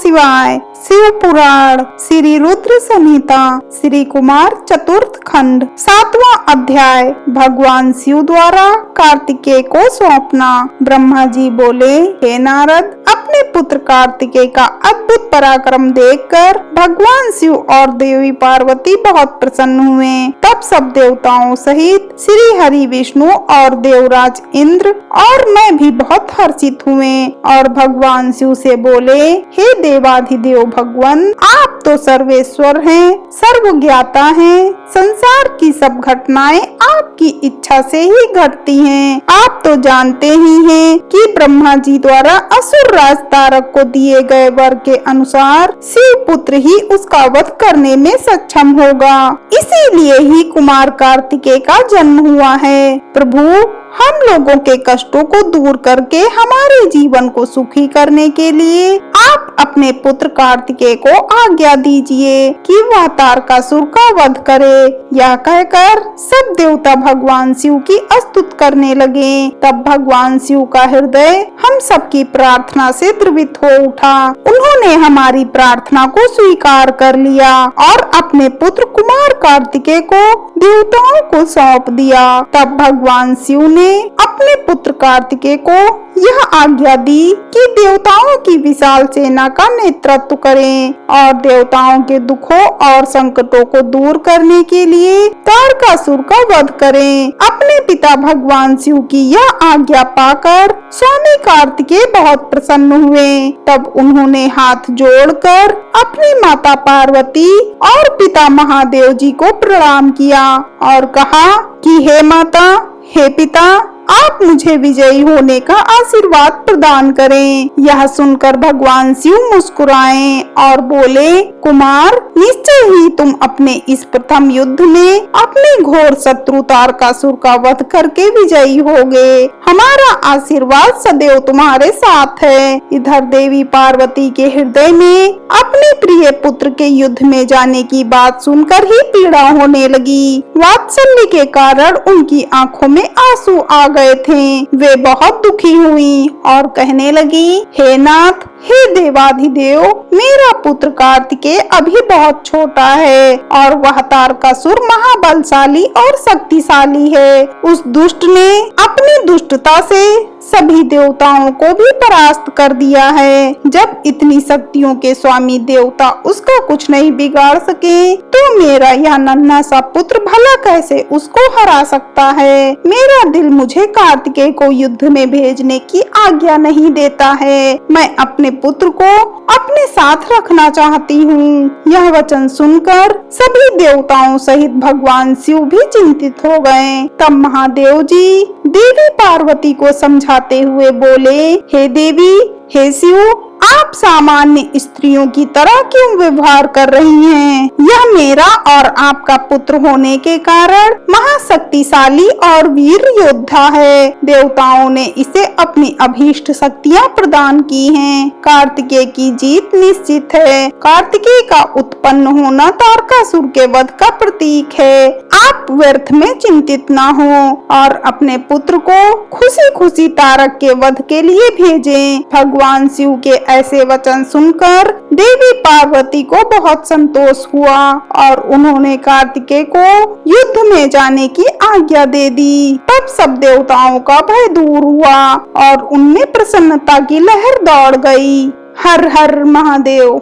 शिवाय। शिव पुराण श्री रुद्र संहिता श्री कुमार चतुर्थ खंड 7वां अध्याय। भगवान शिव द्वारा कार्तिकेय को सौंपना। ब्रह्मा जी बोले, हे नारद, अपने पुत्र कार्तिकेय का अद्भुत पराक्रम देखकर भगवान शिव और देवी पार्वती बहुत प्रसन्न हुए। तब सब देवताओं सहित श्री हरि विष्णु और देवराज इंद्र और मैं भी बहुत हर्षित हुए और भगवान शिव से बोले, हे देवाधिदेव भगवान, आप तो सर्वेश्वर हैं, सर्वज्ञाता हैं। संसार की सब घटनाएं आपकी इच्छा से ही घटती हैं। आप तो जानते ही हैं कि ब्रह्मा जी द्वारा असुर राज तारक को दिए गए वर के अनुसार शिव पुत्र ही उसका वध करने में सक्षम होगा। इसीलिए ही कुमार कार्तिकेय का जन्म हुआ है। प्रभु, हम लोगों के कष्टों को दूर करके हमारे जीवन को सुखी करने के लिए आप अपने पुत्र कार्तिकेय को आज्ञा दीजिए कि वह तारकासुर का वध करे। यह कहकर सब देवता भगवान शिव की स्तुति करने लगे। तब भगवान शिव का हृदय हम सबकी प्रार्थना से द्रवित हो उठा। उन्होंने हमारी प्रार्थना को स्वीकार कर लिया और अपने पुत्र कुमार कार्तिकेय को देवताओं को सौंप दिया। तब भगवान शिव ने अपने पुत्र कार्तिकेय को यह आज्ञा दी कि देवताओं की विशाल सेना का नेतृत्व करें और देवताओं के दुखों और संकटों को दूर करने के लिए तारकासुर का वध करें। अपने पिता भगवान शिव की यह आज्ञा पाकर स्वामी कार्तिकेय बहुत प्रसन्न हुए। तब उन्होंने हाथ जोड़कर अपनी माता पार्वती और पिता महादेव जी को प्रणाम किया और कहा कि हे माता, हे पिता, आप मुझे विजयी होने का आशीर्वाद प्रदान करें। यह सुनकर भगवान शिव मुस्कुराए और बोले, कुमार, निश्चय ही तुम अपने इस प्रथम युद्ध में अपने घोर शत्रु तारकासुर का वध करके विजयी होगे। हमारा आशीर्वाद सदैव तुम्हारे साथ है। इधर देवी पार्वती के हृदय में अपने प्रिय पुत्र के युद्ध में जाने की बात सुनकर ही पीड़ा होने लगी। वात्सल्य के कारण उनकी आंखों में आंसू आ गए थे। वे बहुत दुखी हुई और कहने लगी, हे नाथ, हे देवाधिदेव, मेरा पुत्र कार्तिकेय अभी बहुत छोटा है और वह तारकासुर महाबलशाली और शक्तिशाली है। उस दुष्ट ने अपनी दुष्टता से सभी देवताओं को भी परास्त कर दिया है। जब इतनी शक्तियों के स्वामी देवता उसका कुछ नहीं बिगाड़ सके, तो मेरा यह नन्हा सा पुत्र भला कैसे उसको हरा सकता है। मेरा दिल मुझे कार्तिकेय को युद्ध में भेजने की आज्ञा नहीं देता है। मैं अपने पुत्र को अपने साथ रखना चाहती हूँ। यह वचन सुनकर सभी देवताओं सहित भगवान शिव भी चिंतित हो गए। तब महादेव जी देवी पार्वती को समझाते हुए बोले, हे देवी, हे शिव, आप सामान्य स्त्रियों की तरह क्यों व्यवहार कर रही हैं? यह मेरा और आपका पुत्र होने के कारण महाशक्तिशाली और वीर योद्धा है। देवताओं ने इसे अपनी अभीष्ट शक्तियां प्रदान की हैं। कार्तिकेय की जीत निश्चित है। कार्तिकेय का उत्पन्न होना तारकासुर के वध का प्रतीक है। आप व्यर्थ में चिंतित ना हो और अपने पुत्र को खुशी खुशी तारक के वध के लिए भेजें। भगवान शिव के ऐसे वचन सुनकर देवी पार्वती को बहुत संतोष हुआ और उन्होंने कार्तिकेय को युद्ध में जाने की आज्ञा दे दी। तब सब देवताओं का भय दूर हुआ और उनमें प्रसन्नता की लहर दौड़ गई। हर हर महादेव।